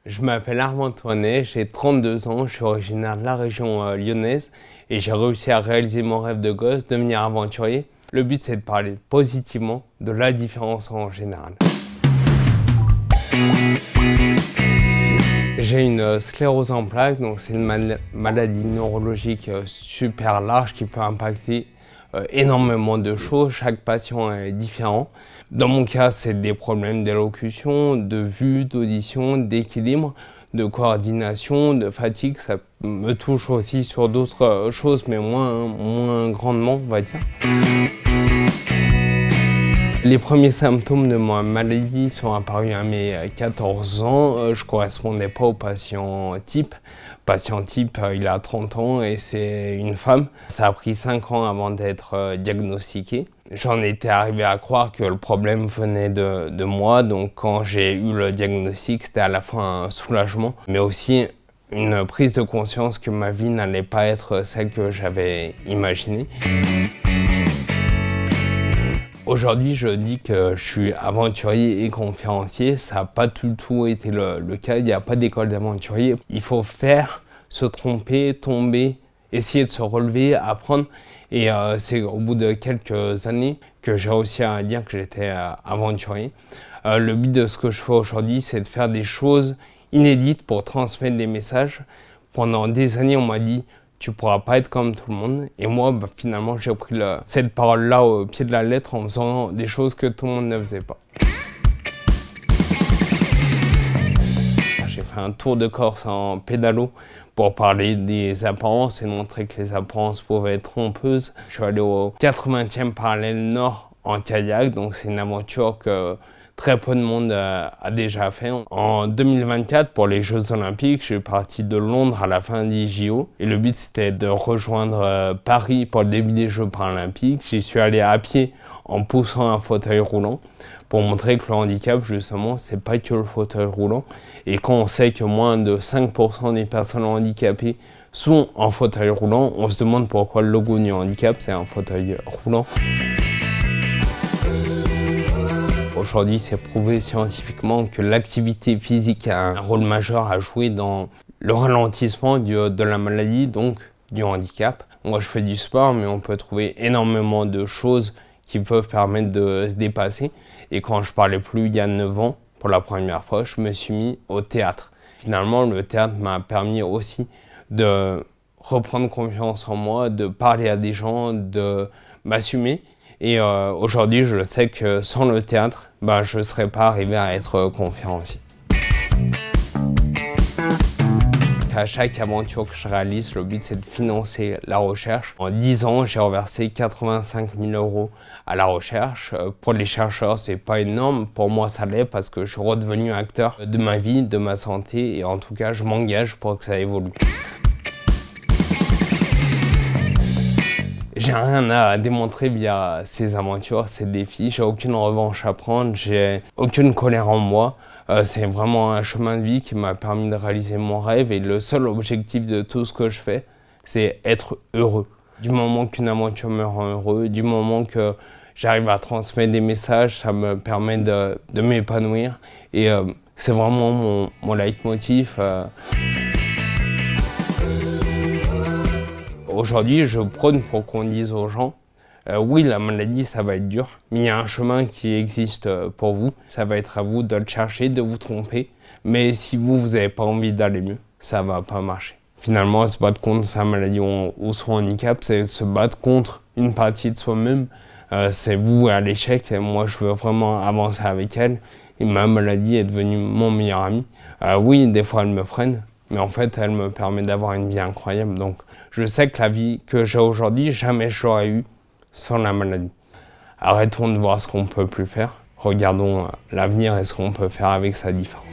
Je m'appelle Armand Toinet, j'ai 32 ans, je suis originaire de la région lyonnaise et j'ai réussi à réaliser mon rêve de gosse, devenir aventurier. Le but c'est de parler positivement de la différence en général. J'ai une sclérose en plaques, donc c'est une maladie neurologique super large qui peut impacter énormément de choses. Chaque patient est différent. Dans mon cas, c'est des problèmes d'élocution, de vue, d'audition, d'équilibre, de coordination, de fatigue. Ça me touche aussi sur d'autres choses, mais moins grandement, on va dire. Les premiers symptômes de ma maladie sont apparus à mes 14 ans. Je ne correspondais pas au patient type. Patient type, il a 30 ans et c'est une femme. Ça a pris 5 ans avant d'être diagnostiqué. J'en étais arrivé à croire que le problème venait de moi. Donc quand j'ai eu le diagnostic, c'était à la fois un soulagement, mais aussi une prise de conscience que ma vie n'allait pas être celle que j'avais imaginée. Aujourd'hui, je dis que je suis aventurier et conférencier. Ça n'a pas du tout été le cas. Il n'y a pas d'école d'aventurier. Il faut faire, se tromper, tomber, essayer de se relever, apprendre. Et c'est au bout de quelques années que j'ai réussi à dire que j'étais aventurier. Le but de ce que je fais aujourd'hui, c'est de faire des choses inédites pour transmettre des messages. Pendant des années, on m'a dit tu pourras pas être comme tout le monde. Et moi, finalement, j'ai pris cette parole-là au pied de la lettre en faisant des choses que tout le monde ne faisait pas. J'ai fait un tour de Corse en pédalo pour parler des apparences et montrer que les apparences pouvaient être trompeuses. Je suis allé au 80e parallèle nord en kayak, donc c'est une aventure que très peu de monde a déjà fait. En 2024, pour les Jeux Olympiques, je suis parti de Londres à la fin des JO. Et le but, c'était de rejoindre Paris pour le début des Jeux Paralympiques. J'y suis allé à pied en poussant un fauteuil roulant pour montrer que le handicap, justement, c'est pas que le fauteuil roulant. Et quand on sait que moins de 5% des personnes handicapées sont en fauteuil roulant, on se demande pourquoi le logo du handicap, c'est un fauteuil roulant. Aujourd'hui, c'est prouvé scientifiquement que l'activité physique a un rôle majeur à jouer dans le ralentissement de la maladie, donc du handicap. Moi, je fais du sport, mais on peut trouver énormément de choses qui peuvent permettre de se dépasser. Et quand je parlais plus il y a 9 ans, pour la première fois, je me suis mis au théâtre. Finalement, le théâtre m'a permis aussi de reprendre confiance en moi, de parler à des gens, de m'assumer. Et aujourd'hui, je sais que sans le théâtre, je ne serais pas arrivé à être conférencier. À chaque aventure que je réalise, le but c'est de financer la recherche. En 10 ans, j'ai reversé 85 000 € à la recherche. Pour les chercheurs, c'est pas énorme. Pour moi, ça l'est parce que je suis redevenu acteur de ma vie, de ma santé. Et en tout cas, je m'engage pour que ça évolue. J'ai rien à démontrer via ces aventures, ces défis. J'ai aucune revanche à prendre, j'ai aucune colère en moi. C'est vraiment un chemin de vie qui m'a permis de réaliser mon rêve et le seul objectif de tout ce que je fais, c'est être heureux. Du moment qu'une aventure me rend heureux, du moment que j'arrive à transmettre des messages, ça me permet de m'épanouir. Et c'est vraiment mon leitmotiv. Aujourd'hui, je prône pour qu'on dise aux gens oui, la maladie, ça va être dur, mais il y a un chemin qui existe pour vous. Ça va être à vous de le chercher, de vous tromper. Mais si vous n'avez pas envie d'aller mieux, ça ne va pas marcher. Finalement, se battre contre sa maladie ou son handicap, c'est se battre contre une partie de soi-même. C'est vous à l'échec. Moi, je veux vraiment avancer avec elle. Et ma maladie est devenue mon meilleur ami. Oui, des fois, elle me freine. Mais en fait, elle me permet d'avoir une vie incroyable. Donc, je sais que la vie que j'ai aujourd'hui, jamais je l'aurais eue sans la maladie. Arrêtons de voir ce qu'on ne peut plus faire. Regardons l'avenir et ce qu'on peut faire avec sa différence.